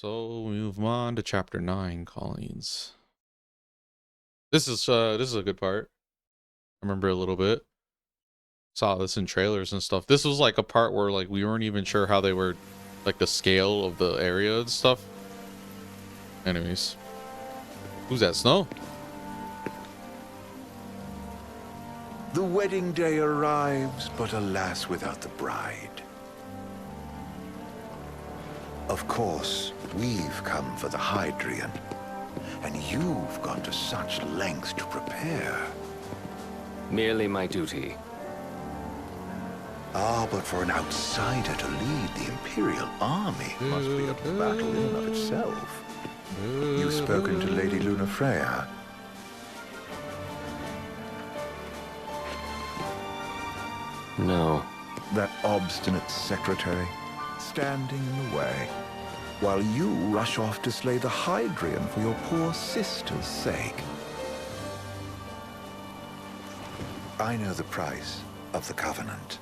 So we move on to chapter 9, colonies. This is a good part. I remember a little bit. Saw this in trailers and stuff. This was like a part where like we weren't even sure how they were, like the scale of the area and stuff. Anyways, who's that? Snow? The wedding day arrives, but alas, without the bride. Of course, we've come for the Hydrian, and you've gone to such lengths to prepare. Merely my duty. Ah, but for an outsider to lead the Imperial army must be a battle in and of itself. You've spoken to Lady Lunafreya. No. That obstinate secretary, standing in the way, while you rush off to slay the Hydrian for your poor sister's sake. I know the price of the Covenant.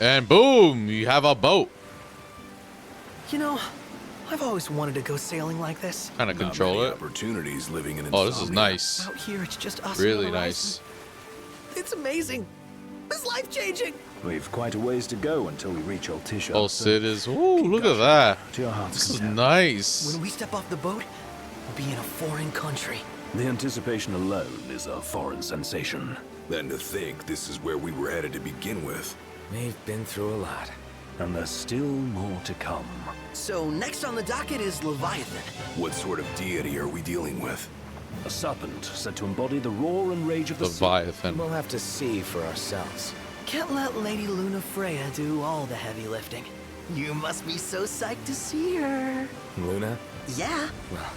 And boom, you have a boat. You know, I've always wanted to go sailing like this. Kind of control it. Opportunities living in Oh, this is nice. Out here, it's just us. Really on the nice. horizon. It's amazing. It's life-changing. We've quite a ways to go until we reach Altissia. Oh, Sid is. Ooh, look at that. To your heart's This is content. nice. When we step off the boat, we'll be in a foreign country. The anticipation alone is a foreign sensation. Then to think this is where we were headed to begin with. We've been through a lot. And there's still more to come. So next on the docket is Leviathan. What sort of deity are we dealing with? A serpent said to embody the roar and rage of the sea. Leviathan. We'll have to see for ourselves. Can't let Lady Lunafreya do all the heavy lifting. You must be so psyched to see her. Luna? Yeah. Well,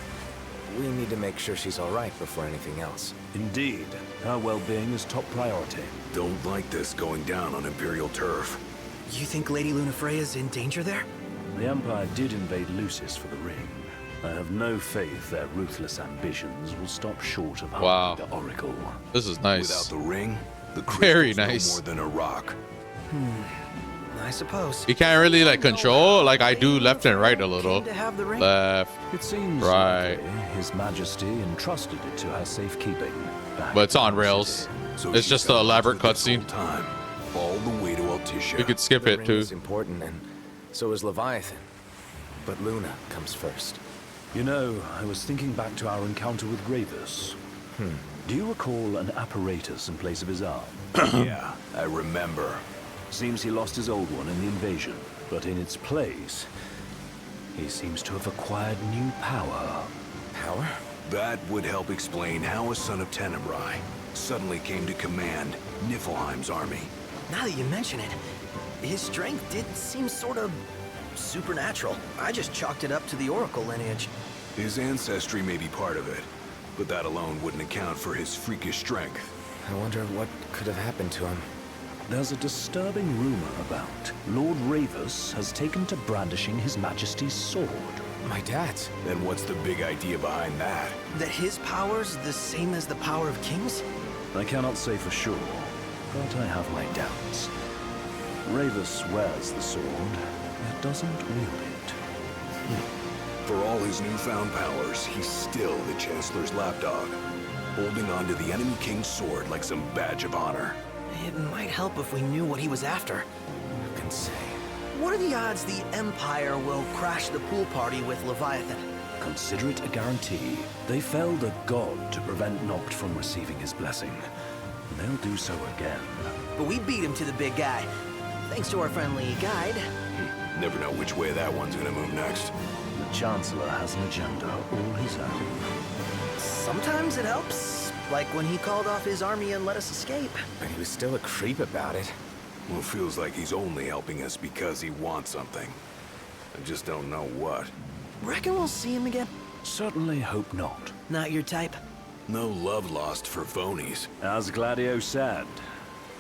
we need to make sure she's all right before anything else. Indeed, her well-being is top priority. Don't like this going down on Imperial turf. You think Lady Lunafreya's in danger there? The Empire did invade Lucis for the ring. I have no faith their ruthless ambitions will stop short of Wow. harming the Oracle. This is nice. Without the ring, the Very crystal's nice. no more than a rock. I suppose. You can't really like control. Like I do left and right a little. Came to have the ring? Left. It seems Right. likely His Majesty entrusted it to her safekeeping. back But it's on in rails. So It's she's just got an to elaborate live this whole cutscene. time, all the way to Altissia. We could skip The it ring too. is important, and so is Leviathan. But Luna comes first. You know, I was thinking back to our encounter with Gravis. Do you recall an apparatus in place of his arm? Yeah, I remember. Seems he lost his old one in the invasion, but in its place, he seems to have acquired new power. Power? That would help explain how a son of Tenebrae suddenly came to command Niflheim's army. Now that you mention it, his strength did seem sort of supernatural. I just chalked it up to the Oracle lineage. His ancestry may be part of it, but that alone wouldn't account for his freakish strength. I wonder what could have happened to him. There's a disturbing rumor about Lord Ravus has taken to brandishing His Majesty's sword. My dad's. Then what's the big idea behind that? That his power's the same as the power of kings? I cannot say for sure, but I have my doubts. Ravus wears the sword, yet doesn't wield it. For all his newfound powers, he's still the Chancellor's lapdog, holding on to the enemy king's sword like some badge of honor. It might help if we knew what he was after. Who can say? What are the odds the Empire will crash the pool party with Leviathan? Consider it a guarantee. They felled a god to prevent Noct from receiving his blessing. And they'll do so again. But we beat him to the big guy. Thanks to our friendly guide. Never know which way that one's gonna move next. The Chancellor has an agenda all his own. Sometimes it helps. Like when he called off his army and let us escape. But he was still a creep about it. Well, it feels like he's only helping us because he wants something. I just don't know what. Reckon we'll see him again? Certainly hope not. Not your type? No love lost for phonies. As Gladio said,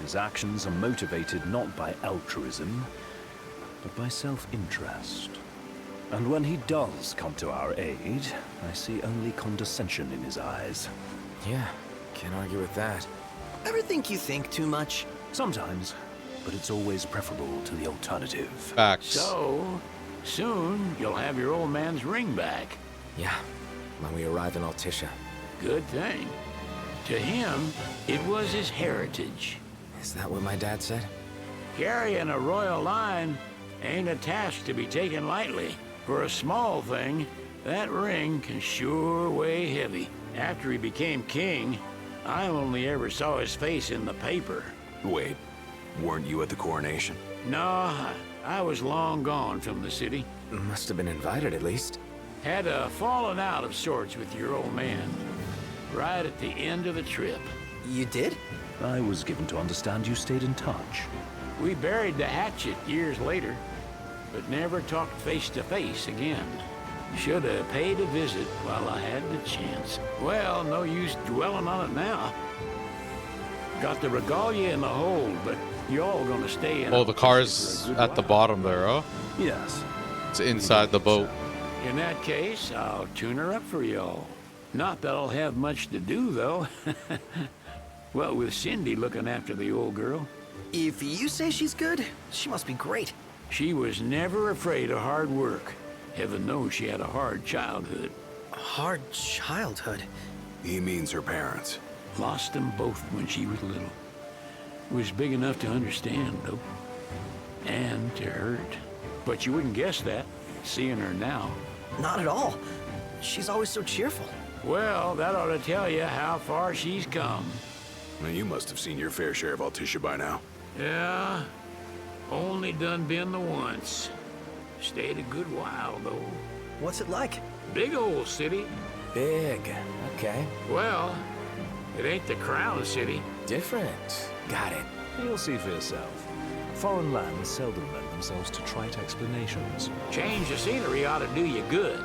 his actions are motivated not by altruism, but by self-interest. And when he does come to our aid, I see only condescension in his eyes. Yeah, can't argue with that. Ever think you think too much? Sometimes. but it's always preferable to the alternative. Facts. So, soon you'll have your old man's ring back. Yeah, when we arrive in Altissia. Good thing. To him, it was his heritage. Is that what my dad said? Carrying a royal line ain't a task to be taken lightly. For a small thing, that ring can sure weigh heavy. After he became king, I only ever saw his face in the paper. Wait, weren't you at the coronation? No, I was long gone from the city. Must have been invited at least. Had a falling out of sorts with your old man. Right at the end of the trip. You did? I was given to understand you stayed in touch. We buried the hatchet years later, but never talked face to face again. Should have paid a visit while I had the chance. Well, no use dwelling on it now. Got the regalia in the hold, but y'all gonna stay in. Oh, the car's for a good at the while. bottom there, oh? Yes. It's inside the boat. In that case, I'll tune her up for y'all. Not that I'll have much to do, though. Well, with Cindy looking after the old girl. If you say she's good, she must be great. She was never afraid of hard work. Heaven knows she had a hard childhood. Hard childhood. He means her parents. Lost them both when she was little. Was big enough to understand, though. And to hurt. But you wouldn't guess that, seeing her now. Not at all. She's always so cheerful. Well, that ought to tell you how far she's come. Well, you must have seen your fair share of Altissia by now. Yeah, only done been the once. Stayed a good while, though. What's it like? Big old city. Big. Okay. Well, it ain't the crown city. Different. Got it. You'll see for yourself. Foreign lands seldom lend themselves to trite explanations. Change of scenery ought to do you good.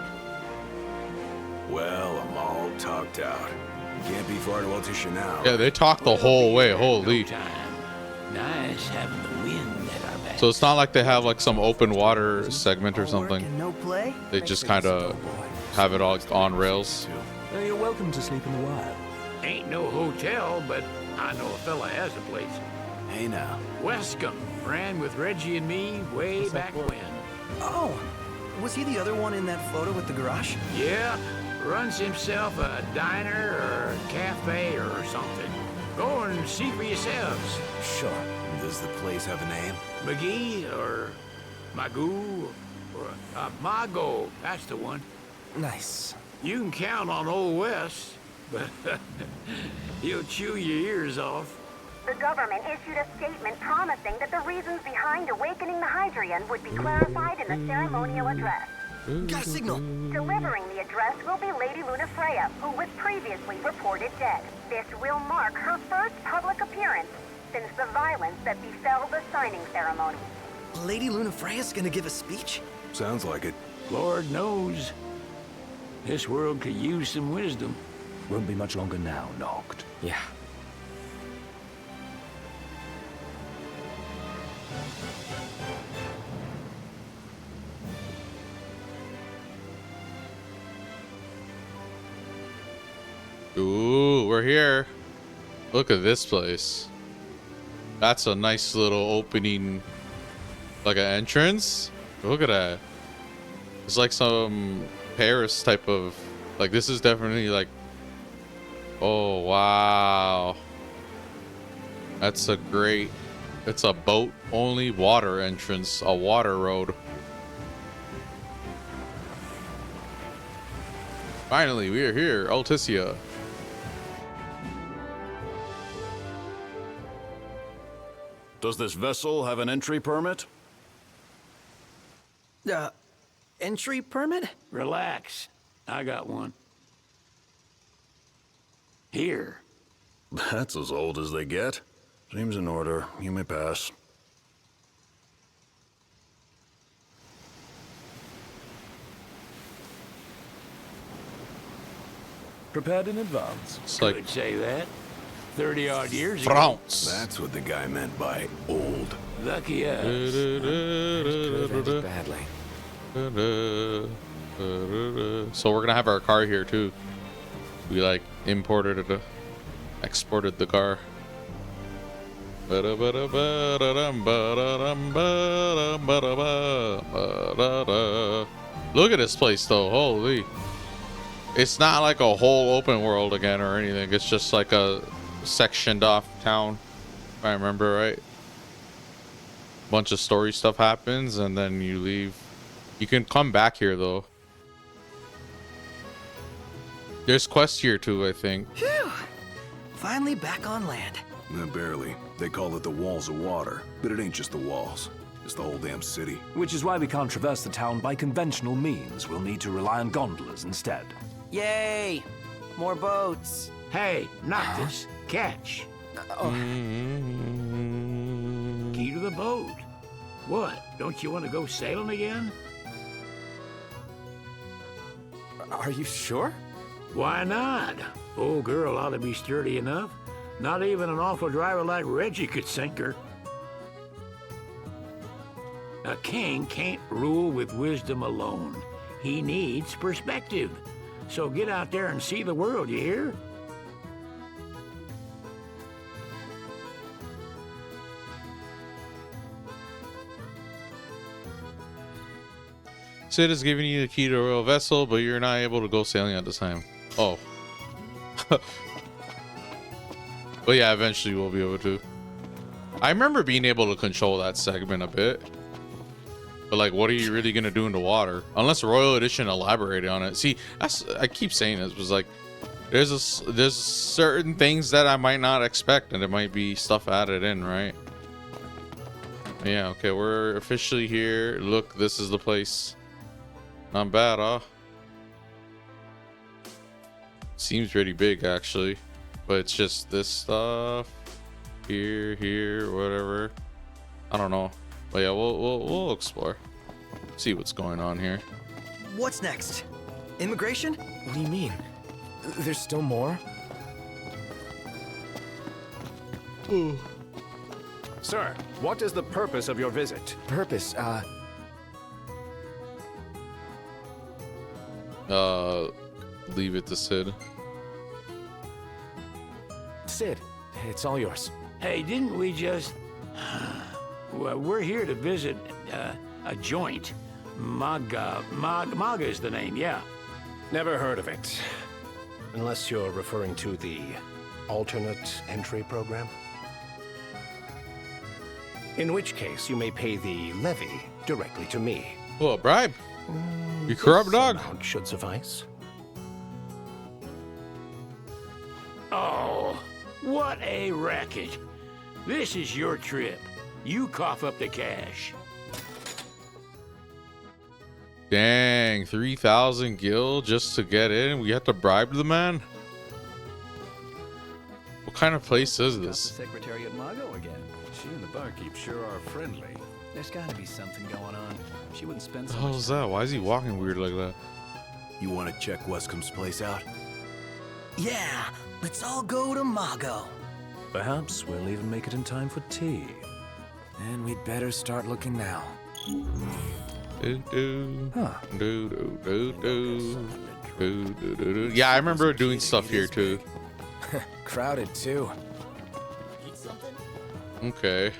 Well, I'm all talked out. Can't be far to Altissia now. Yeah, they talk the whole way. Holy. No time. Nice having the wind at our back. So it's not like they have like some open water segment or All work something. and no play? They Makes just things kind a of dull boy. have it all on rails. You're welcome to sleep in the wild. Ain't no hotel, but I know a fella has a place. Hey now. Wescombe ran with Reggie and me way back when. Oh, was he the other one in that photo with the garage? Yeah, runs himself a diner or a cafe or something. Go and see for yourselves. Sure. Does the place have a name? McGee or Magoo or Mago, that's the one. Nice. You can count on Old West, but he'll chew your ears off. The government issued a statement promising that the reasons behind awakening the Hydrian would be clarified in the ceremonial address. Got a signal. Delivering the address will be Lady Lunafreya, who was previously reported dead. This will mark her first public appearance since the violence that befell the signing ceremony. Lady Lunafreya's gonna give a speech? Sounds like it. Lord knows, this world could use some wisdom. Won't be much longer now, Noct. Yeah. Ooh, we're here. Look at this place. That's a nice little opening, like an entrance. Look at that. It's like some Paris type of, like this is definitely like, oh wow. That's a great, it's a boat only water entrance, a water road. Finally, we are here, Altissia. Does this vessel have an entry permit? Entry permit? Relax, I got one. Here. That's as old as they get. Seems in order. You may pass. Prepared in advance. It's like Could say that. 30-odd years ago. France. That's what the guy meant by old. Lucky us. Could have ended badly. So we're gonna have our car here too. We like imported it, exported the car. Look at this place though, holy. It's not like a whole open world again or anything. It's just like a sectioned off town, if I remember right. Bunch of story stuff happens and then you leave. You can come back here though. There's quests here too, I think. Phew! Finally back on land. Barely. They call it the Walls of Water, but it ain't just the walls. It's the whole damn city. Which is why we can't traverse the town by conventional means. We'll need to rely on gondolas instead. Yay! More boats. Hey, not this. Catch. Key to the boat. What? Don't you want to go sailing again? Are you sure? Why not? Old girl ought to be sturdy enough. Not even an awful driver like Reggie could sink her. A king can't rule with wisdom alone. He needs perspective. So get out there and see the world, you hear? Sid is giving you the key to a royal vessel, but you're not able to go sailing at this time. Oh. But yeah, eventually we'll be able to. I remember being able to control that segment a bit. But like, what are you really gonna do in the water? Unless Royal Edition elaborated on it. See, I keep saying this, was like, there's certain things that I might not expect, and there might be stuff added in, right? Yeah, okay, we're officially here. Look, this is the place. Not bad, huh? Seems pretty big, actually. But it's just this stuff. Here, whatever. I don't know. But yeah, we'll explore. See what's going on here. What's next? Immigration? What do you mean? There's still more? Sir, what is the purpose of your visit? Purpose, Leave it to Sid. Sid, it's all yours. Hey, didn't we just... Well, we're here to visit a joint. Maga is the name, yeah. Never heard of it. Unless you're referring to the alternate entry program. In which case, you may pay the levy directly to me. Well, a bribe. You corrupt dog. Amount should suffice. Oh, what a racket. This is your trip. You cough up the cash. Dang, 3,000 gil just to get in? We have to bribe the man? What kind of place is this? Secretary at Mago again. She and the barkeep sure are friendly. There's gotta be something going on. She wouldn't spend so What the hell is that? Why is he walking weird like that? You want to check Wescomb's place out? Yeah, let's all go to Mago. Perhaps we'll even make it in time for tea. And we'd better start looking now. Yeah, I remember doing stuff here too. Crowded too. Okay.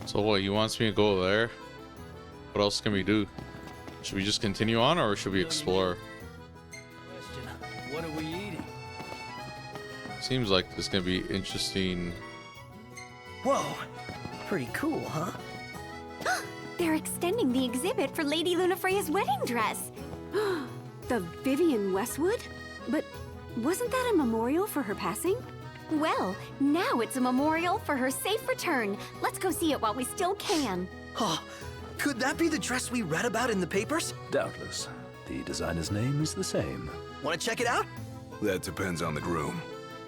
So what, he wants me to go there? What else can we do? Should we just continue on, or should we explore? What are we eating? Seems like this is gonna be interesting. Whoa, pretty cool, huh? They're extending the exhibit for Lady Lunafreya's wedding dress. The Vivian Westwood? But wasn't that a memorial for her passing? Well, now it's a memorial for her safe return. Let's go see it while we still can. Oh, could that be the dress we read about in the papers? Doubtless. The designer's name is the same. Want to check it out? That depends on the groom.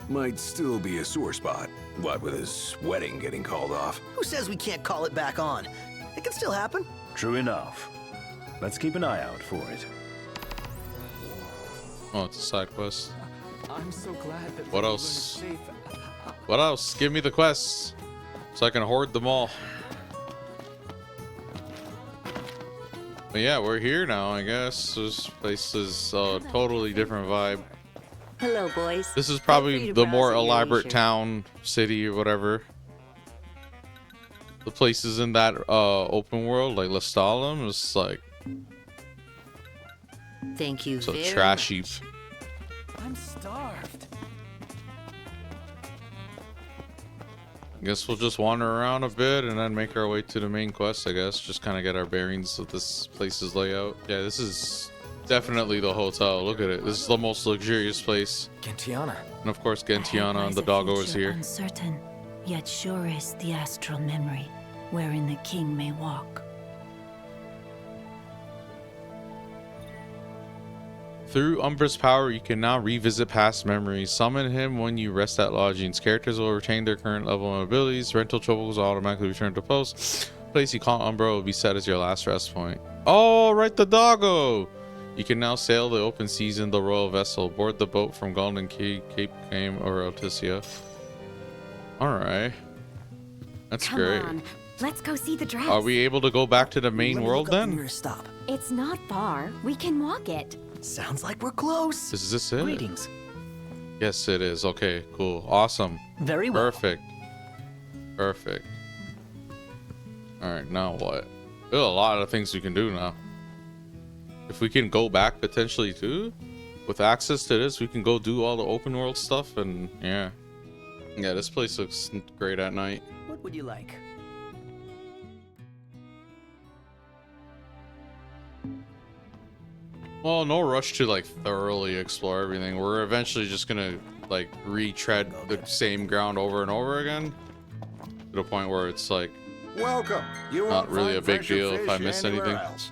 Might still be a sore spot. What with his wedding getting called off? Who says we can't call it back on? It can still happen. True enough. Let's keep an eye out for it. Oh, it's a side quest. I'm so glad that What Lady else? Luna's safe. What else? Give me the quests so I can hoard them all. But yeah, we're here now, I guess. This place is a totally different vibe. Hello, boys. This is Feel free probably to the browse more at your elaborate leisure. town, city, or whatever. the places in that open world, like Lestalem, is like Thank you so very trashy. much. I'm starved. Guess we'll just wander around a bit and then make our way to the main quest, I guess. Just kind of get our bearings of this place's layout. Yeah, this is definitely the hotel. Look at it. This is the most luxurious place. Gentiana. And of course, Gentiana and the doggo is here. Uncertain, yet sure is the astral memory, wherein the king may walk. Through Umbra's power, you can now revisit past memories. Summon him when you rest at lodgings. Characters will retain their current level and abilities. Rental trophies will automatically return to post. Place you call Umbra will be set as your last rest point. Oh, right, the doggo! You can now sail the open seas in the royal vessel. Board the boat from Golden Cape, Game, or Alticia. Alright. That's Come great. on, let's go see the dress. Are we able to go back to the main world then? Stop. It's not far. We can walk it. Sounds like we're close. Is this it? Greetings. Yes, it is. Okay, cool. Awesome. Very well. Perfect. Perfect. Alright, now what? There's a lot of things we can do now. If we can go back potentially too, with access to this, we can go do all the open world stuff and yeah. Yeah, this place looks great at night. What would you like? Well, no rush to like thoroughly explore everything. We're eventually just gonna like retread the same ground over and over again to the point where it's like Welcome. You not won't really a find big fresher deal if I fish miss anywhere anything. else.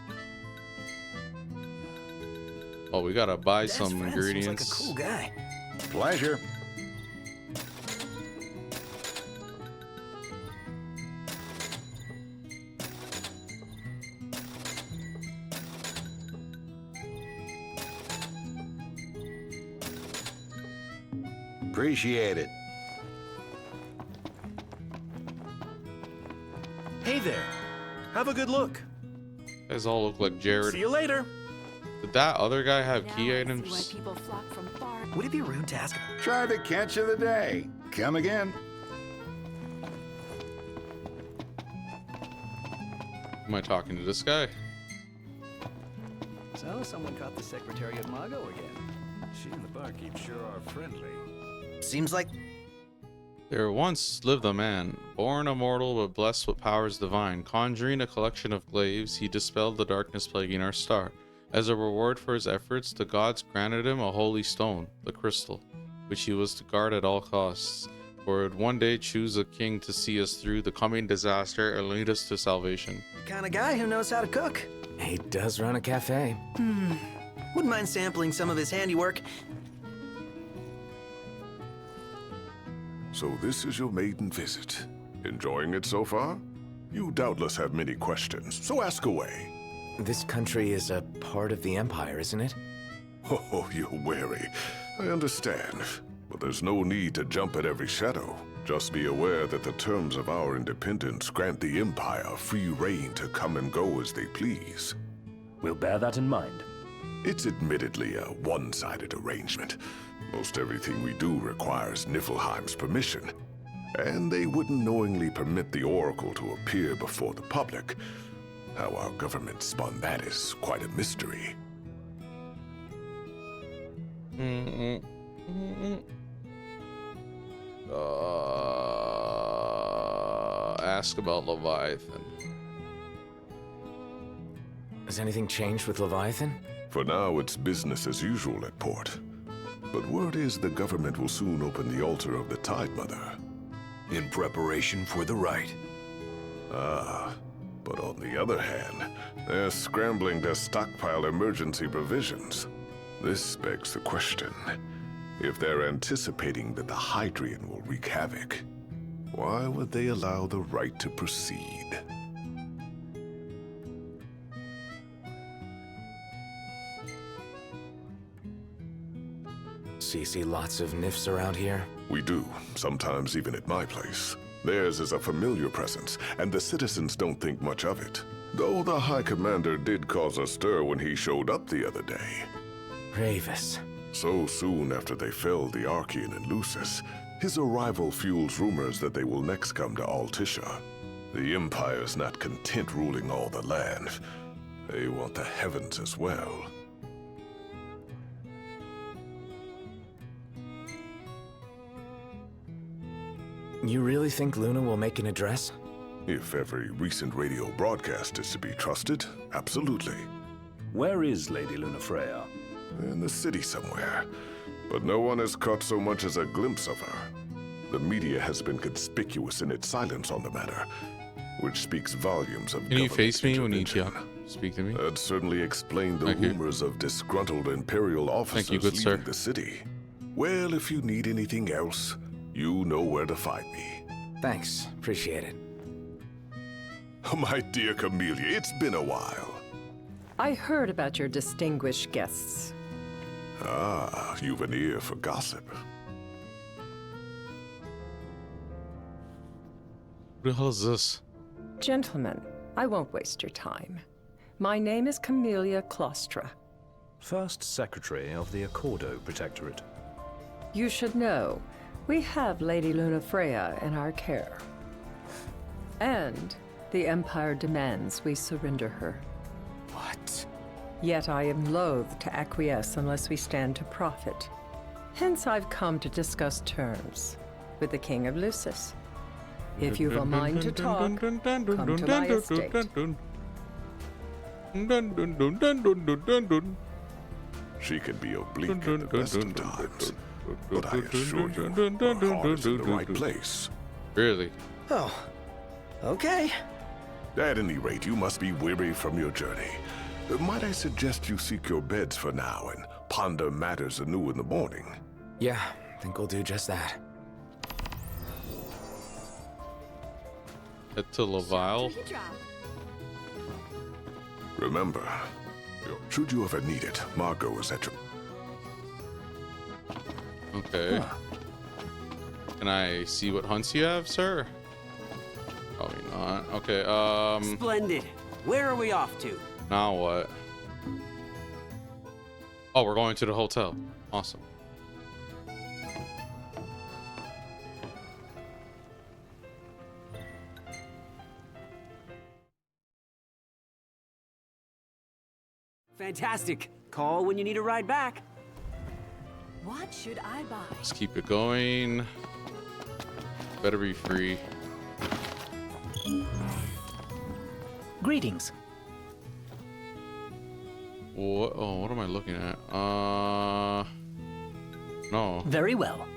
Oh, we gotta buy Dad's some friend ingredients. seems like a cool guy. Pleasure. Appreciate it. Hey there. Have a good look. You guys all look like Jared. See you later. Did that other guy have Now key I see items? why people flock from far. Would it be rude to ask? Try the catch of the day. Come again. Am I talking to this guy? So someone caught the Secretary at Mago again. She and the barkeep sure are friendly. Seems like There once lived a man, born immortal but blessed with powers divine. Conjuring a collection of glaives, he dispelled the darkness plaguing our star. As a reward for his efforts, the gods granted him a holy stone, the crystal, which he was to guard at all costs. For it would one day choose a king to see us through the coming disaster and lead us to salvation. the kind of guy who knows how to cook. He does run a cafe. Wouldn't mind sampling some of his handiwork. So this is your maiden visit. Enjoying it so far? You doubtless have many questions, so ask away. This country is a part of the Empire, isn't it? Oh, you're wary. I understand. But there's no need to jump at every shadow. Just be aware that the terms of our independence grant the Empire free reign to come and go as they please. We'll bear that in mind. It's admittedly a one-sided arrangement. Most everything we do requires Niflheim's permission. And they wouldn't knowingly permit the Oracle to appear before the public. How our government spun that is quite a mystery. Ask about Leviathan. Has anything changed with Leviathan? For now, it's business as usual at port. But word is the government will soon open the altar of the Tide Mother. In preparation for the rite. Ah, but on the other hand, they're scrambling to stockpile emergency provisions. This begs the question, if they're anticipating that the Hydrian will wreak havoc, why would they allow the rite to proceed? So you see lots of Nifs around here? We do, sometimes even at my place. Theirs is a familiar presence, and the citizens don't think much of it. Though the High Commander did cause a stir when he showed up the other day. Ravis. So soon after they felled the Archean and Lucis, his arrival fuels rumors that they will next come to Alticia. The Empire's not content ruling all the land. They want the heavens as well. You really think Luna will make an address? If every recent radio broadcast is to be trusted, absolutely. Where is Lady Lunafreya? In the city somewhere. But no one has caught so much as a glimpse of her. The media has been conspicuous in its silence on the matter, which speaks volumes of Can you face me when you intervention. speak to me? That certainly explained the rumors of disgruntled Imperial officers good leaving sir. the city. Well, if you need anything else, you know where to find me. Thanks. Appreciate it. My dear Camellia, it's been a while. I heard about your distinguished guests. Ah, you've an ear for gossip. What the hell is this? Gentlemen, I won't waste your time. My name is Camellia Claustra. First Secretary of the Accordo Protectorate. You should know, we have Lady Lunafreya in our care. And the Empire demands we surrender her. What? Yet I am loath to acquiesce unless we stand to profit. Hence I've come to discuss terms with the King of Lucis. If you've a mind to talk, come to my estate. She can be oblique at the best of times, but I assure you, her heart is in the right place. Really? Oh, okay. At any rate, you must be weary from your journey. Might I suggest you seek your beds for now and ponder matters anew in the morning? Yeah, I think we'll do just that. Head to Levial. Remember, should you ever need it, Margot is at your... Okay. Can I see what hunts you have, sir? Probably not. Okay, Splendid. Where are we off to? now what? Oh, we're going to the hotel. Awesome. Fantastic. Call when you need a ride back. What should I buy? Let's keep it going. Better be free. Greetings. What? Oh, what am I looking at? No. Very well.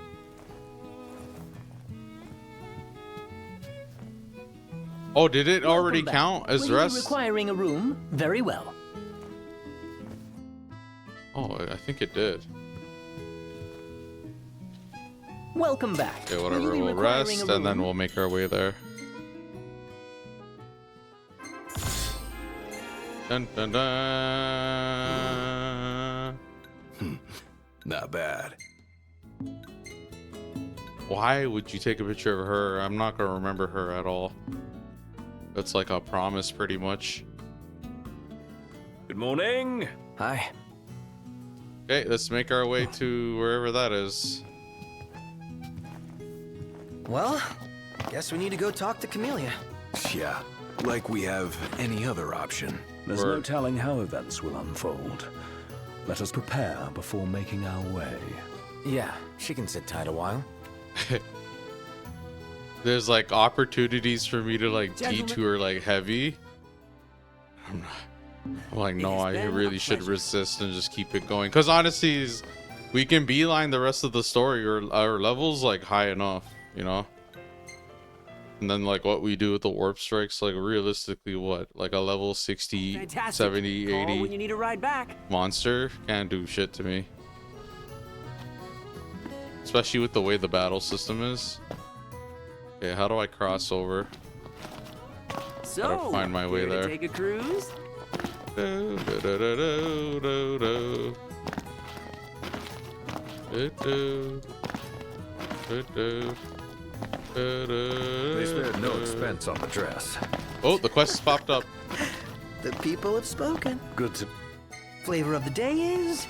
Oh, did it already count as Will you be rest? requiring a room? Very well. Oh, I think it did. Welcome back. Okay, Will whatever. you be We'll requiring rest a and then room? we'll make our way there. Dun dun dun. Not bad. Why would you take a picture of her? I'm not gonna remember her at all. That's like a promise, pretty much. Good morning. Hi. Okay, let's make our way to wherever that is. Well, guess we need to go talk to Camellia. Yeah, like we have any other option. There's no telling how events will unfold. Let us prepare before making our way. Yeah, she can sit tight a while. There's like opportunities for me to like Gentlemen. detour like heavy. I'm like, no, I really should resist and just keep it going. Because honestly, we can beeline the rest of the story, or our levels like high enough, you know. And then like what we do with the warp strikes, like realistically, what, like a level 60, Fantastic. 70, Call 80 when you need a ride back. monster can't do shit to me. Especially with the way the battle system is. Okay, how do I cross over? So, Gotta find my way care to there. Take a cruise? Do, do, do, do, do, do, do. Do, do, do, do. They spared no expense on the dress. Oh, the quest popped up. The people have spoken. Good to... Flavor of the day is...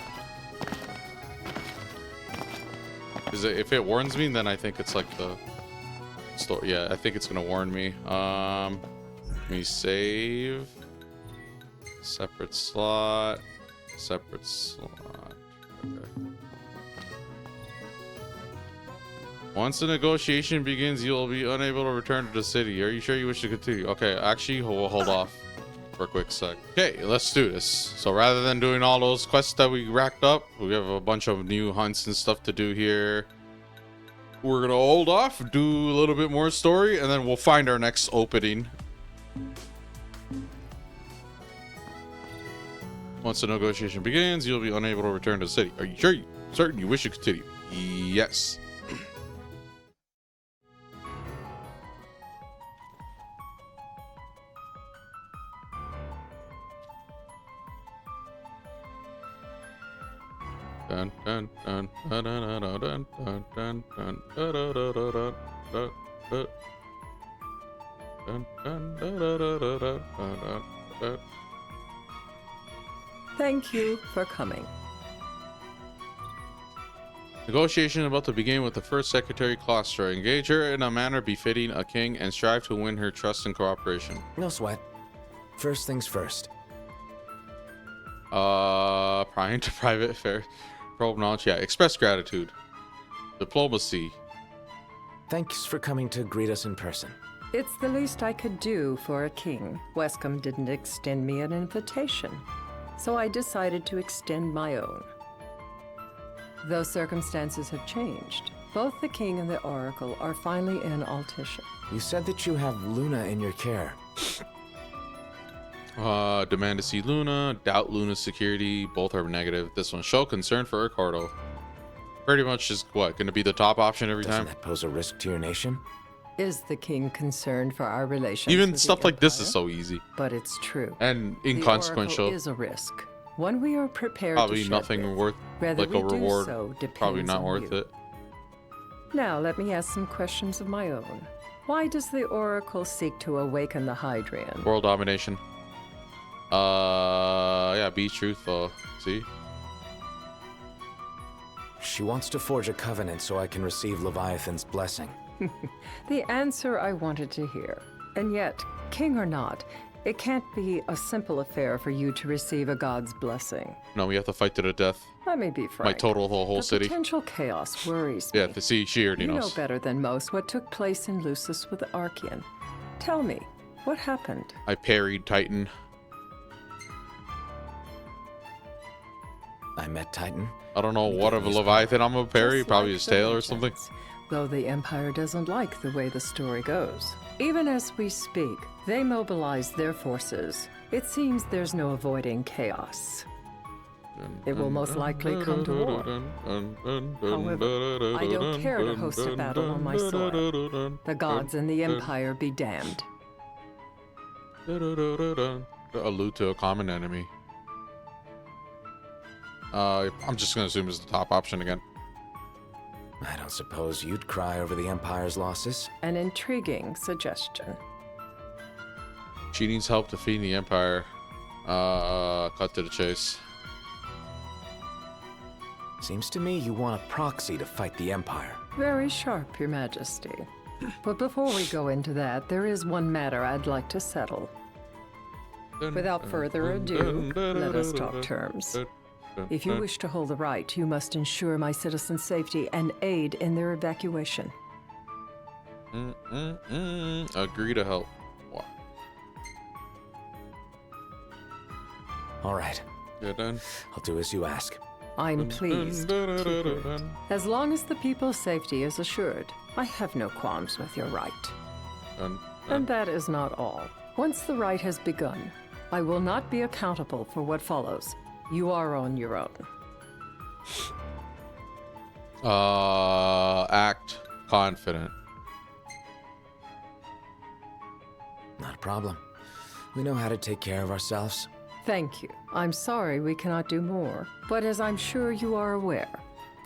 Is it, if it warns me, then I think it's like the Store. Yeah, I think it's gonna warn me. Let me save. Separate slot. Separate slot. Okay. Once the negotiation begins, you will be unable to return to the city. Are you sure you wish to continue? Okay, actually, we'll hold off for a quick sec. Okay, let's do this. So rather than doing all those quests that we racked up, we have a bunch of new hunts and stuff to do here. We're gonna hold off, do a little bit more story, and then we'll find our next opening. Once the negotiation begins, you'll be unable to return to the city. Are you sure? Certain you wish to continue? Yes. Dun, dun, dun, dun, dun, dun, dun, dun, dun, dun, dun, dun, dun, dun, dun, dun. Dun, dun, dun, dun, dun, dun, dun, dun, dun. Thank you for coming. Negotiation about to begin with the first secretary, Claustra. Engage her in a manner befitting a king and strive to win her trust and cooperation. No sweat. First things first. Prying to private affairs. Probe knowledge. Yeah, express gratitude. Diplomacy. Thanks for coming to greet us in person. It's the least I could do for a king. Wescom didn't extend me an invitation, so I decided to extend my own. Though circumstances have changed, both the king and the oracle are finally in Altissia. You said that you have Luna in your care. Demand to see Luna, doubt Luna's security, both are negative. This one, show concern for Ricardo. Pretty much is what, gonna be the top option every Doesn't time? that pose a risk to your nation? Is the king concerned for our relations? Even with stuff the like this Empire? is so easy. But it's true. And The inconsequential. oracle is a risk. One we are prepared Probably to shed nothing with. worth Whether like we a do reward. so Probably depends not on worth you. it. Now let me ask some questions of my own. Why does the oracle seek to awaken the Hydrian? World domination. Yeah, be truthful. See? She wants to forge a covenant so I can receive Leviathan's blessing. The answer I wanted to hear. And yet, king or not, it can't be a simple affair for you to receive a god's blessing. No, we have to fight to the death. Let me be frank. Might total the whole the city. Potential chaos worries me. Yeah, to see, she already You know knows. better than most what took place in Lucis with Archean. Tell me, what happened? I parried Titan. I met Titan. I don't know what of a Leviathan I'm a parry, Just probably like his the tail or legends. something. Though the Empire doesn't like the way the story goes. Even as we speak, they mobilize their forces. It seems there's no avoiding chaos. It will most likely come to war. However, I don't care to host a battle on my soil. The gods and the Empire be damned. Allude to a common enemy. I'm just gonna assume it's the top option again. I don't suppose you'd cry over the Empire's losses. An intriguing suggestion. She needs help defeating the Empire. Cut to the chase. Seems to me you want a proxy to fight the Empire. Very sharp, Your Majesty. But before we go into that, there is one matter I'd like to settle. Without further ado, let us talk terms. If you wish to hold the right, you must ensure my citizens' safety and aid in their evacuation. Agree to help. Wow. All right. Good done. I'll do as you ask. I'm pleased to hear it. As long as the people's safety is assured, I have no qualms with your right. And that is not all. Once the right has begun, I will not be accountable for what follows. You are on your own. Act confident. Not a problem. We know how to take care of ourselves. Thank you. I'm sorry we cannot do more, but as I'm sure you are aware,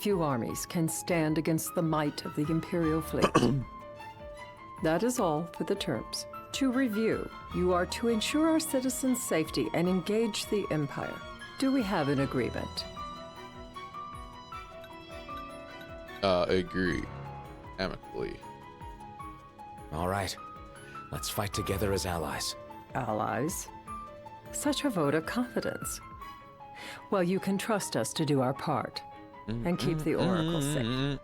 few armies can stand against the might of the Imperial fleet. That is all for the terms. To review, you are to ensure our citizens' safety and engage the Empire. Do we have an agreement? Agree. Amicably. All right. Let's fight together as allies. Allies? Such a vote of confidence. Well, you can trust us to do our part and keep the Oracle safe.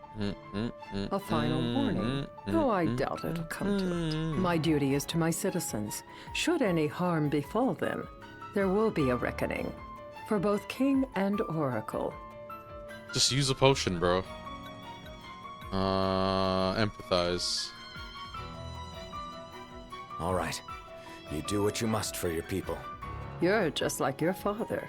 A final warning, though I doubt it'll come to it. My duty is to my citizens. Should any harm befall them, there will be a reckoning for both King and Oracle. Just use a potion, bro. Empathize. All right. You do what you must for your people. You're just like your father.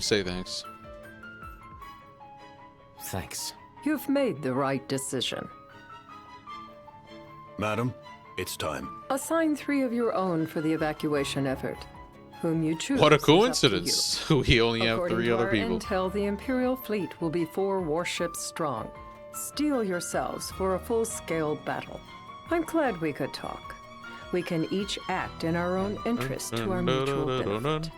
Say thanks. Thanks. You've made the right decision. Madam, it's time. Assign 3 of your own for the evacuation effort. Whom you choose. What a is up to you. coincidence. We only have According 3 to other our people. intel, the Imperial fleet will be 4 warships strong. Steel yourselves for a full-scale battle. I'm glad we could talk. We can each act in our own interest to our mutual benefit.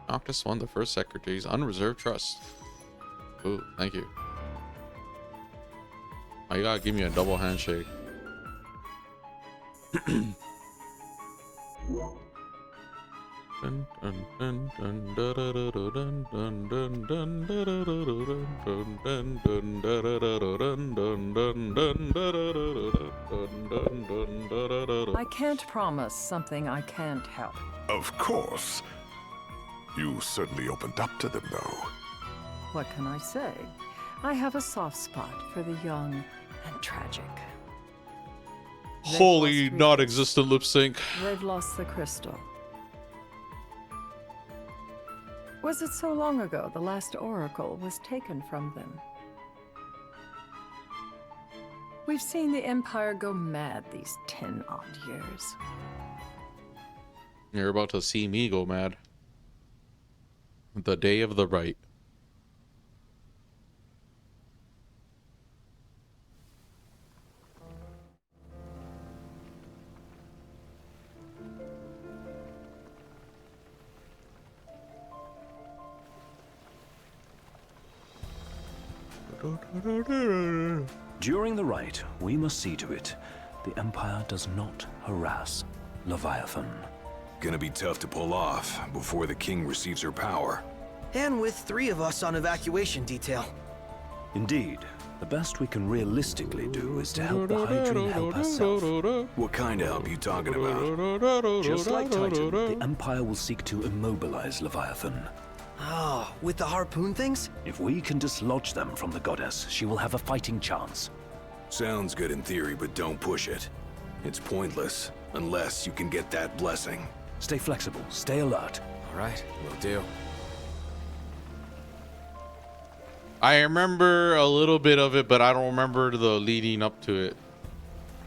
Noctis won the first secretary's unreserved trust. Ooh, thank you. Oh, you gotta give me a double handshake. I can't promise something I can't help. Of course. You certainly opened up to them, though. What can I say? I have a soft spot for the young and tragic. Holy non-existent lip sync. They've lost the crystal. Was it so long ago the last oracle was taken from them? We've seen the Empire go mad these 10-odd years. You're about to see me go mad. The day of the right. During the rite, we must see to it the Empire does not harass Leviathan. Gonna be tough to pull off before the king receives her power. And with 3 of us on evacuation detail. Indeed, the best we can realistically do is to help the Hydrian help herself. What kind of help you talking about? Just like Titan, the Empire will seek to immobilize Leviathan. Oh, with the harpoon things? If we can dislodge them from the goddess, she will have a fighting chance. Sounds good in theory, but don't push it. It's pointless, unless you can get that blessing. Stay flexible, stay alert. All right, will do. I remember a little bit of it, but I don't remember the leading up to it,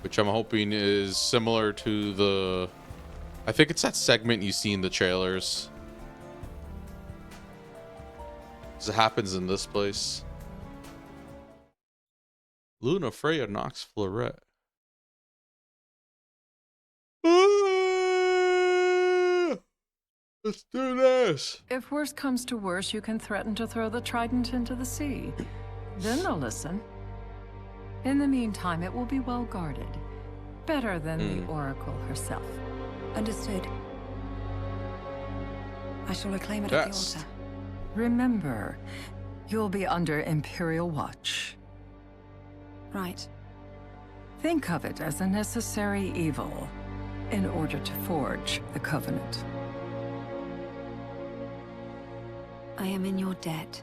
which I'm hoping is similar to the... I think it's that segment you see in the trailers. Because it happens in this place. Luna Freya knocks Florette. Let's do this. If worse comes to worse, you can threaten to throw the trident into the sea. Then they'll listen. In the meantime, it will be well guarded. Better than the Oracle herself. Understood. I shall acclaim it at the altar. Remember, you'll be under Imperial watch. Right. Think of it as a necessary evil in order to forge the Covenant. I am in your debt.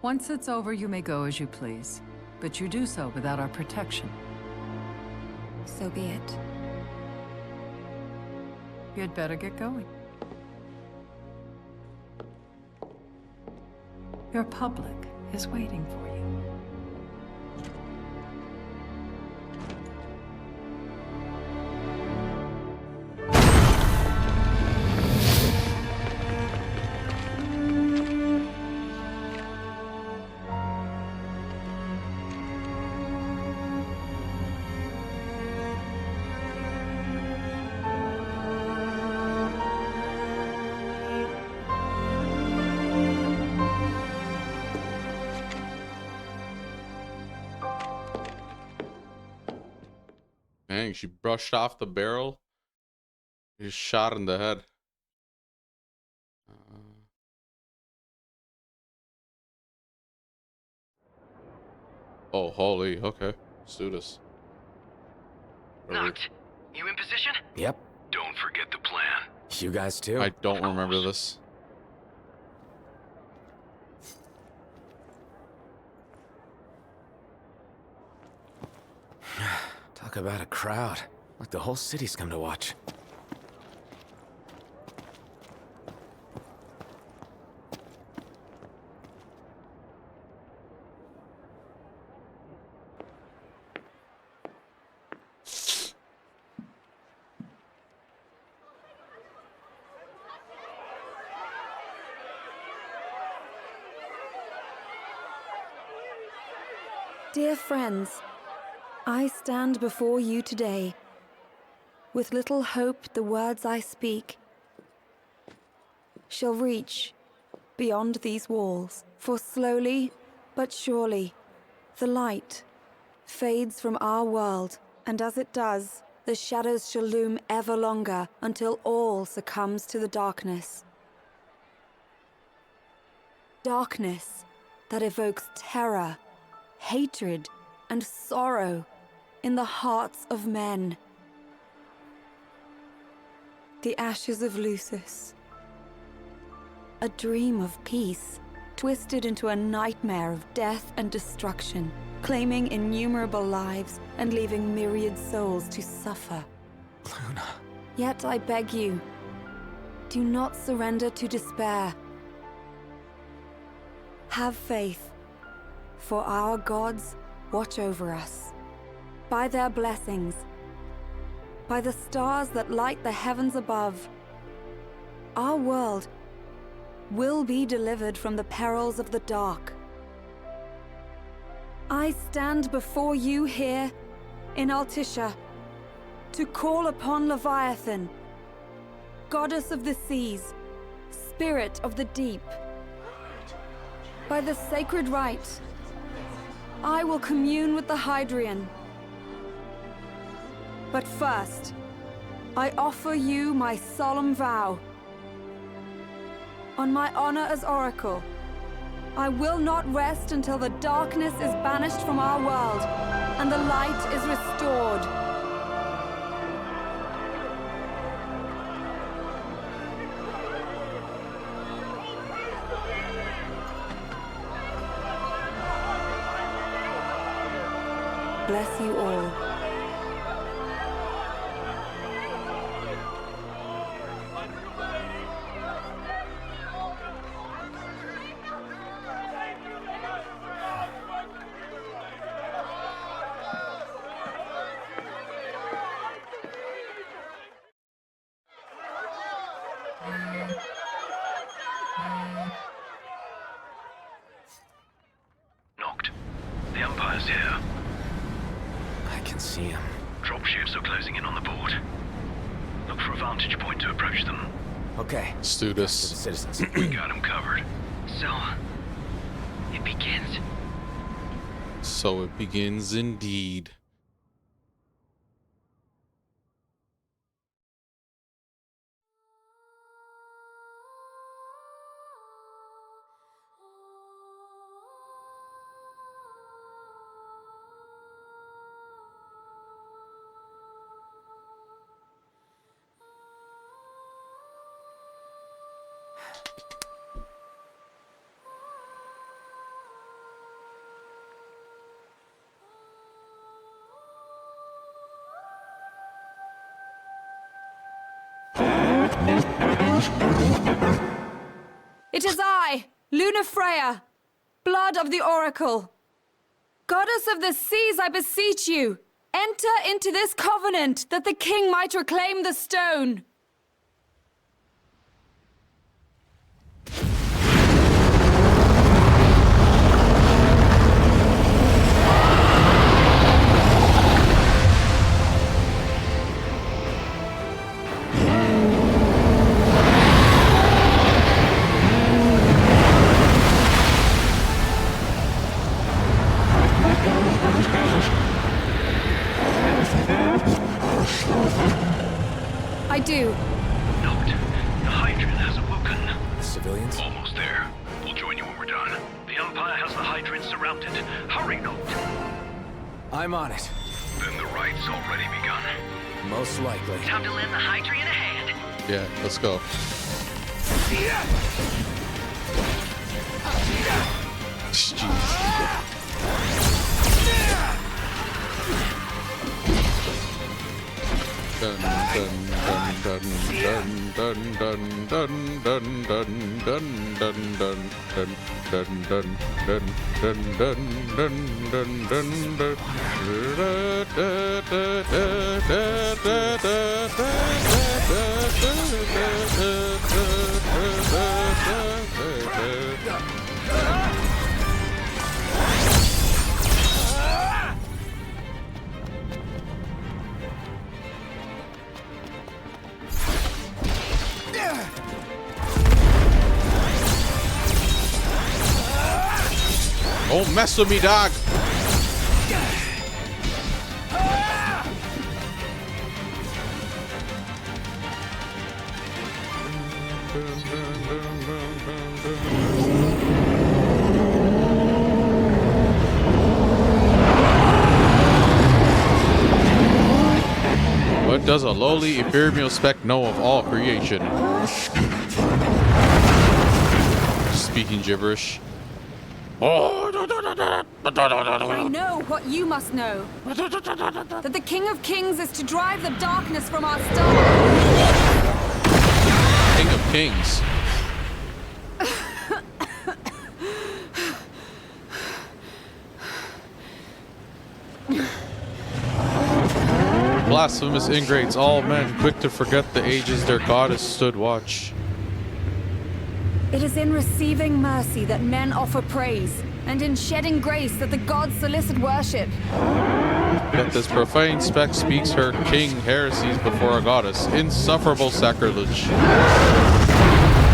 Once it's over, you may go as you please. But you do so without our protection. So be it. You'd better get going. Your public is waiting for you. Dang, she brushed off the barrel. He shot in the head. Oh, holy. Okay. Let's do this. Noct, you in position? Yep. Don't forget the plan. You guys too? I don't remember this. Talk about a crowd. Like the whole city's come to watch. Dear friends, I stand before you today with little hope the words I speak shall reach beyond these walls, for slowly but surely the light fades from our world, and as it does, the shadows shall loom ever longer until all succumbs to the darkness. Darkness that evokes terror, hatred, and sorrow in the hearts of men. The ashes of Lucis. A dream of peace, twisted into a nightmare of death and destruction, claiming innumerable lives and leaving myriad souls to suffer. Luna. Yet I beg you, do not surrender to despair. Have faith, for our gods watch over us. By their blessings, by the stars that light the heavens above, our world will be delivered from the perils of the dark. I stand before you here in Altissia to call upon Leviathan, goddess of the seas, spirit of the deep. By the sacred rite, I will commune with the Hydrian. But first, I offer you my solemn vow. On my honor as Oracle, I will not rest until the darkness is banished from our world and the light is restored. Bless you all. Noct. The Empire's here. I can see him. Dropships are closing in on the board. Look for a vantage point to approach them. Okay. Let's do this. Citizens. We got them covered. So, it begins. So it begins indeed. It is I, Lunafreya, blood of the Oracle. Goddess of the seas, I beseech you, enter into this covenant that the king might reclaim the stone. civilians? Almost there. We'll join you when we're done. The Empire has the Hydrant surrounded. Hurry, Noct. I'm on it. Then the right's already begun. Most likely. Time to lend the Hydrant a hand. Yeah, let's go. Dun dun dun dun dun dun dun dun dun dun dun dun dun dun dun dun dun dun dun dun Don't mess with me, dog. What does a lowly ethereal speck know of all creation? Speaking gibberish. I know what you must know. That the King of Kings is to drive the darkness from our star. King of Kings. Blasphemous ingrates, all men quick to forget the ages their goddess stood watch. It is in receiving mercy that men offer praise, and in shedding grace that the gods solicit worship. Yet this profane speck speaks her king heresies before a goddess. Insufferable sacrilege.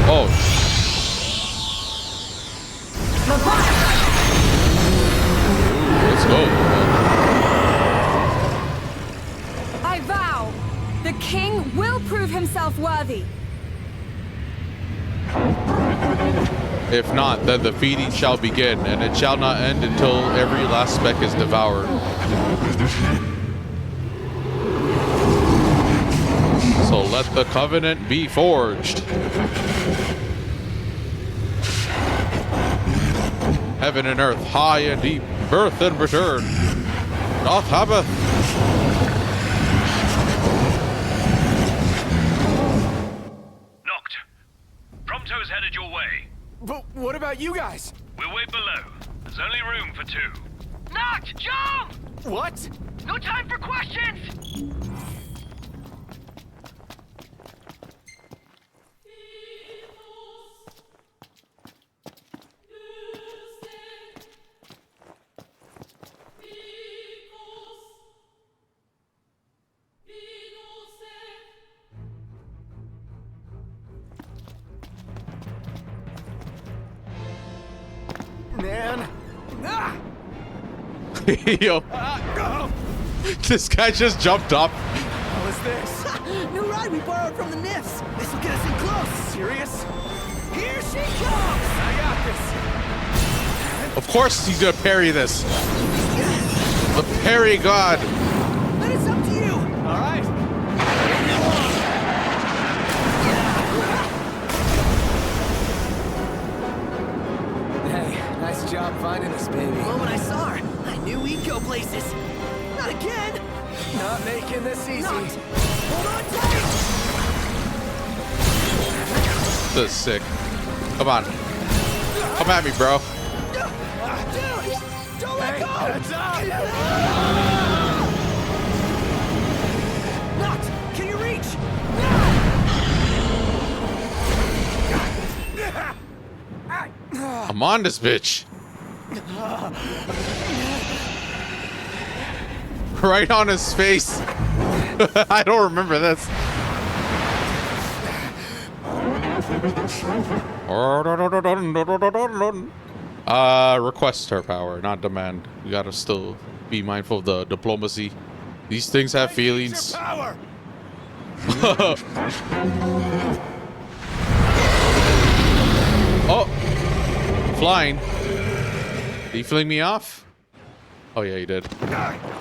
Oh. Let's go. I vow, the king will prove himself worthy. If not, then the feeding shall begin, and it shall not end until every last speck is devoured. So let the covenant be forged. Heaven and earth, high and deep, birth and return. Doth habeth. Noct. Prompto's headed your way. But what about you guys? We'll wait below. There's only room for two. Noct, jump! What? No time for questions! Man. Ah! Yo. This guy just jumped up. What was this? New ride we borrowed from the Nifs. This will get us in close. Serious? Here she comes. I got this. Of course he's gonna parry this. The parry god. But it's up to you. All right. Hey, nice job finding us, baby. The moment I saw her, I knew we'd go places. Not again. Not making this easy. Not. Hold on tight. This is sick. Come on. Come at me, bro. Dude, don't let go. Heads up. Noct, can you reach? I'm on this bitch. Right on his face. I don't remember this. Request her power, not demand. We gotta still be mindful of the diplomacy. These things have feelings. Power. flying. Did he fling me off? Oh yeah, he did.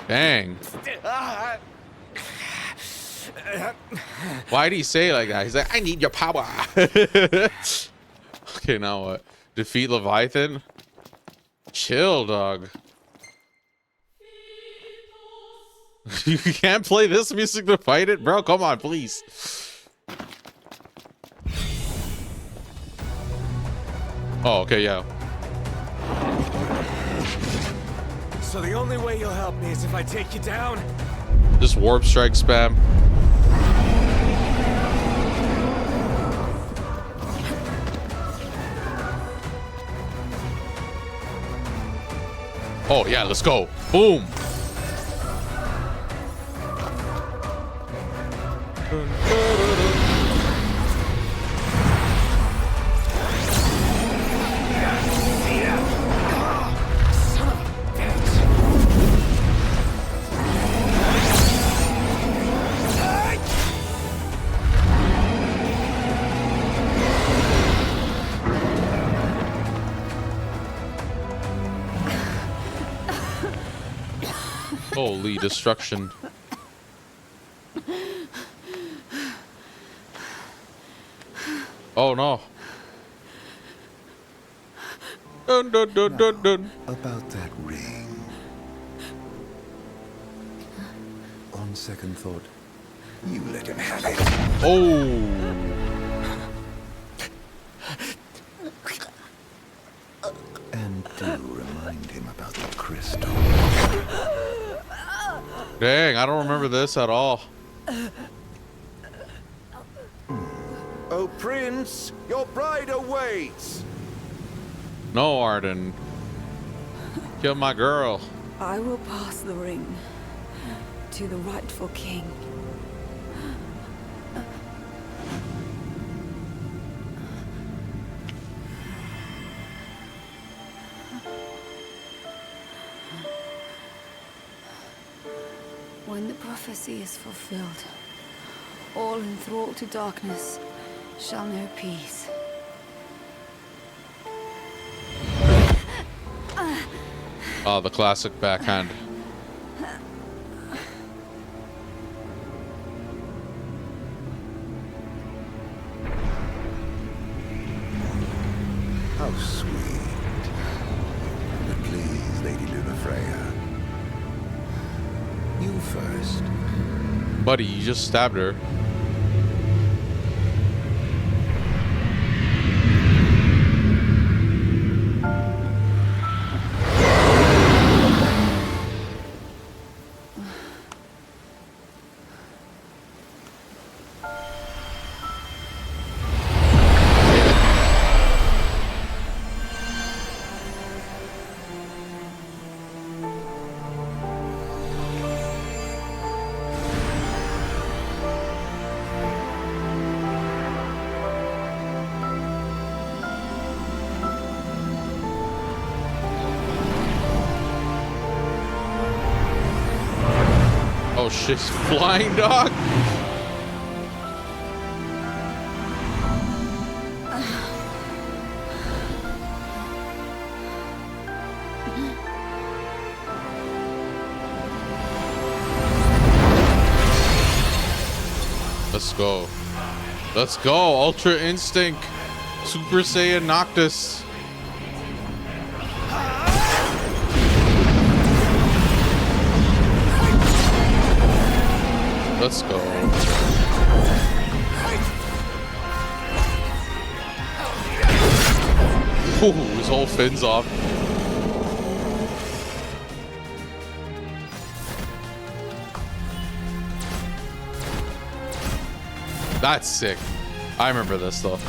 Dang. Why did he say it like that? He's like, I need your power. Okay, now what? Defeat Leviathan? Chill, dog. You can't play this music to fight it? Bro, come on, please. Oh, okay, yeah. So the only way you'll help me is if I take you down? Just warp strike spam. Oh, yeah, let's go. Boom. Holy destruction. Oh no. Dun, dun, dun, dun, dun. About that ring. On second thought, you let him have it. Oh. And do remind him about the crystal. Dang, I don't remember this at all. Oh, Prince, your bride awaits. No, Arden. Kill my girl. I will pass the ring to the rightful king. When the prophecy is fulfilled, all enthralled to darkness shall know peace. Oh, the classic backhand. How sweet. But please, Lady Lunafreya. You first. Buddy, you just stabbed her. Oh shit, flying dog. Let's go. Let's go. Ultra Instinct. Super Saiyan Noctis. Let's go. Ooh, his whole fins off. That's sick. I remember this though.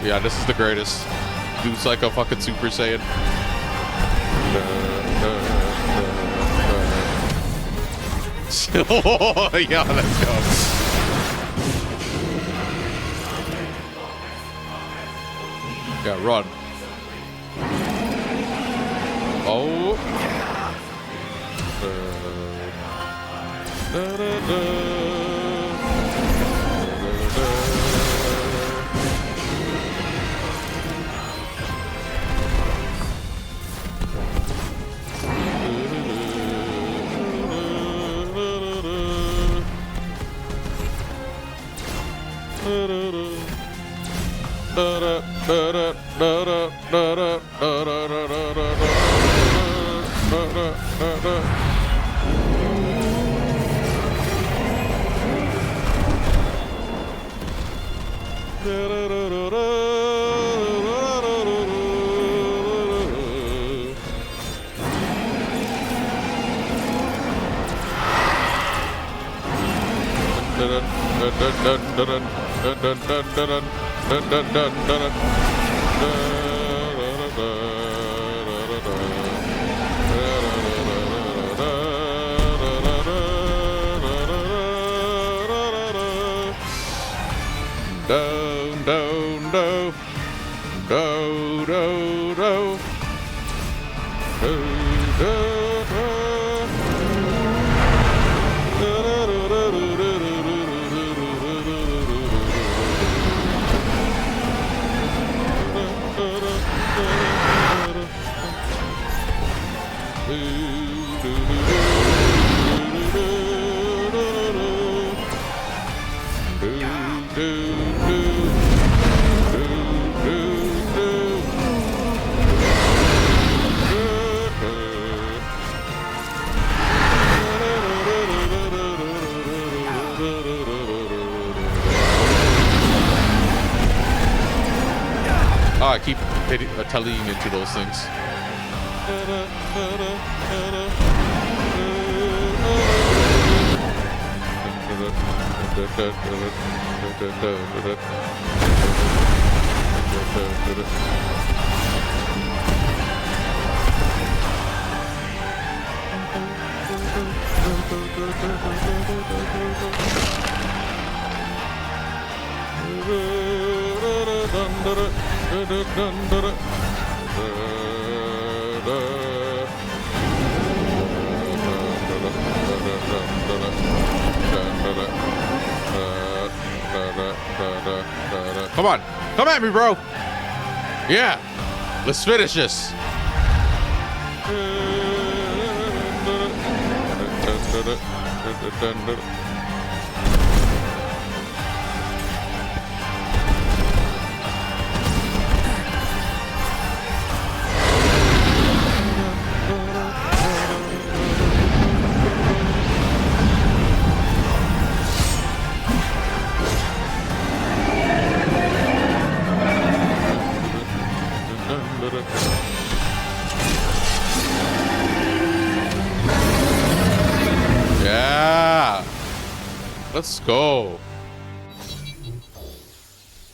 Yeah, this is the greatest. Dude's like a fucking Super Saiyan. Yeah, let's go. Yeah, run. Oh. Oh, I keep telling you into those things. Come on, come at me, bro. Yeah, let's finish this. Yeah, let's go.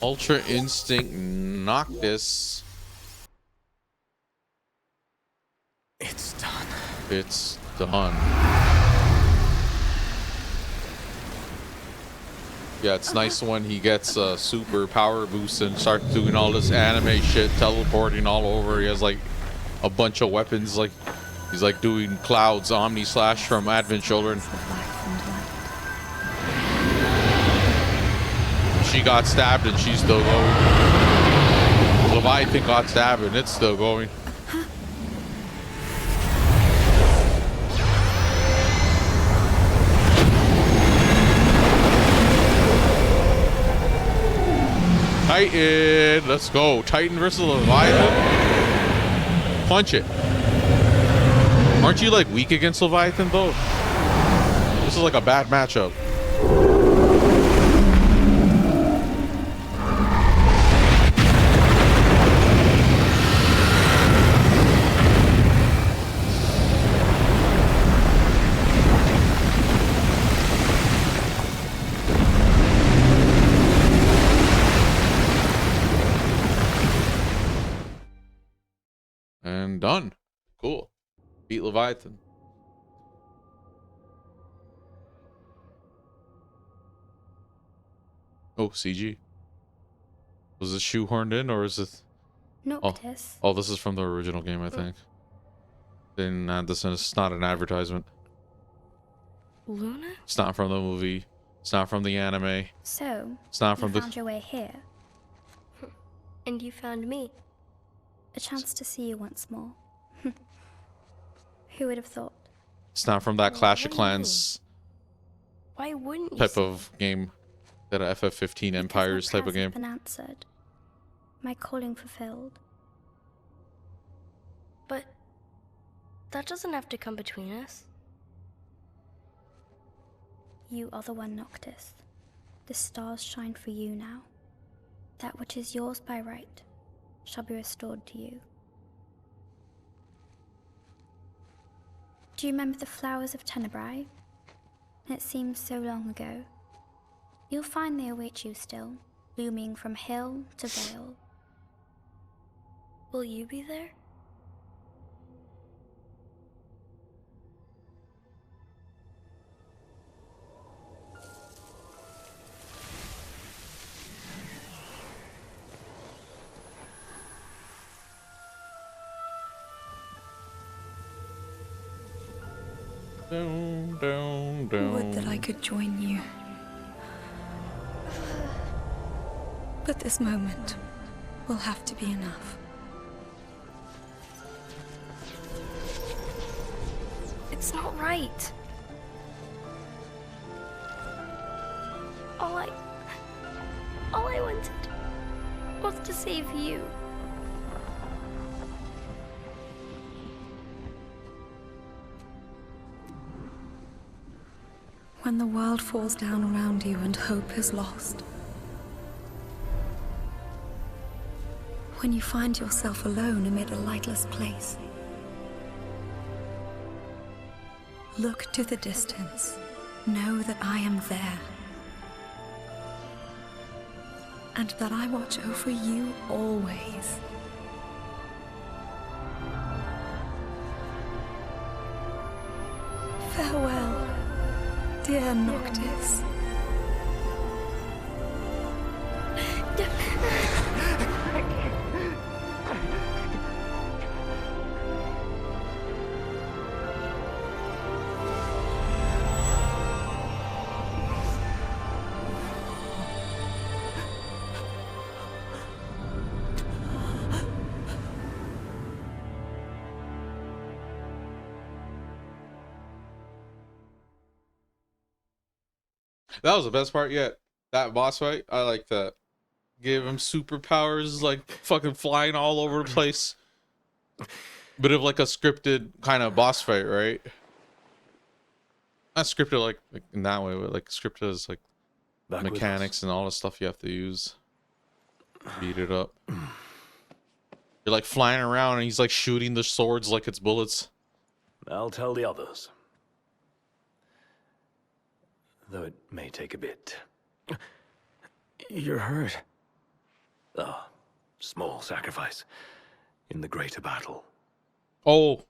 Ultra Instinct Noctis. It's done. It's done. Yeah, it's nice when he gets a super power boost and starts doing all this anime shit, teleporting all over. He has like a bunch of weapons, like he's like doing Cloud's Omni Slash from Advent Children. She got stabbed and she's still going. Leviathan got stabbed and it's still going. Titan, let's go. Titan versus Leviathan. Punch it. Aren't you like weak against Leviathan though? This is like a bad matchup. done. Cool. Beat Leviathan. Oh, CG. Was this shoehorned in, or is it? Noctis. Oh, this is from the original game, I think. Didn't add this in. It's not an advertisement. Luna? It's not from the movie. It's not from the anime. So, It's not from you the. found your way here. And you found me. A chance to see you once more. Who would have thought? It's not from that Clash of Clans Why wouldn't you type see? of game. That a FF15 Empires type of game. Been answered. My calling fulfilled. But that doesn't have to come between us. You are the one, Noctis. The stars shine for you now. That which is yours by right shall be restored to you. Do you remember the flowers of Tenebrae? It seems so long ago. You'll find they await you still, blooming from hill to vale. Will you be there? Down, down, down. Would that I could join you. But this moment will have to be enough. It's not right. All I wanted was to save you. When the world falls down around you and hope is lost. When you find yourself alone amid a lightless place. Look to the distance. Know that I am there. And that I watch over you always. Farewell, dear Noctis. That was the best part yet. That boss fight, I like that. Gave him superpowers, like fucking flying all over the place. Bit of like a scripted kind of boss fight, right? Not scripted like in that way, but like scripted as like Back with mechanics and all the stuff you have to use. Beat it up. You're like flying around and he's like shooting the swords like it's bullets. I'll tell the others. Though it may take a bit. You're hurt. Ah, small sacrifice in the greater battle. Oh,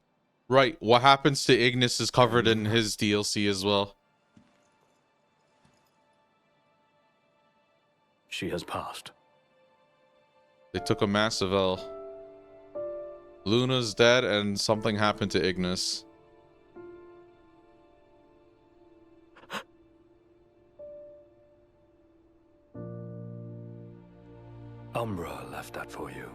right. What happens to Ignis is covered in his DLC as well. She has passed. They took a massive L. Luna's dead and something happened to Ignis. Umbra left that for you.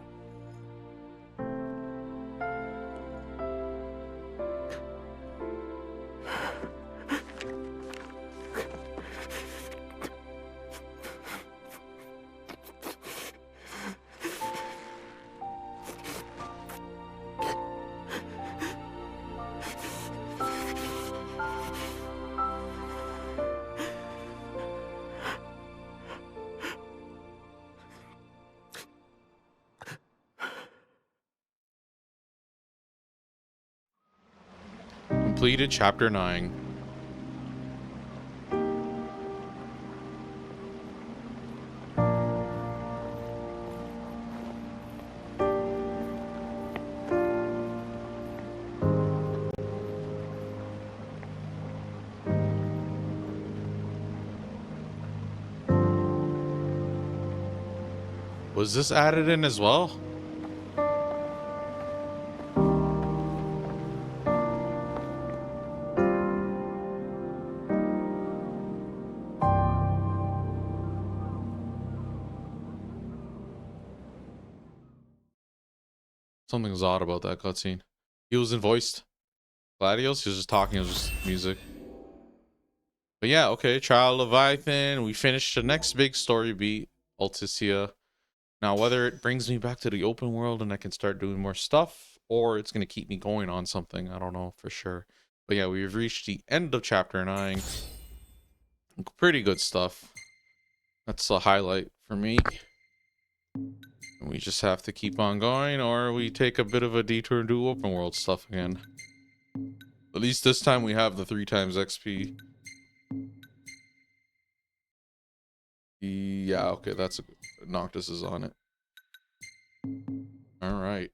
Completed chapter 9. Was this added in as well? Something's odd about that cutscene. He wasn't voiced. Gladios, he was just talking, it was just music. But yeah, okay, Child Leviathan. We finished the next big story beat, Alticia. Now, whether it brings me back to the open world and I can start doing more stuff, or it's going to keep me going on something, I don't know for sure. But yeah, we've reached the end of Chapter 9. Pretty good stuff. That's a highlight for me. And we just have to keep on going, or we take a bit of a detour and do open world stuff again. At least this time we have the 3 times XP. Yeah, okay, that's Noctis is on it. All right.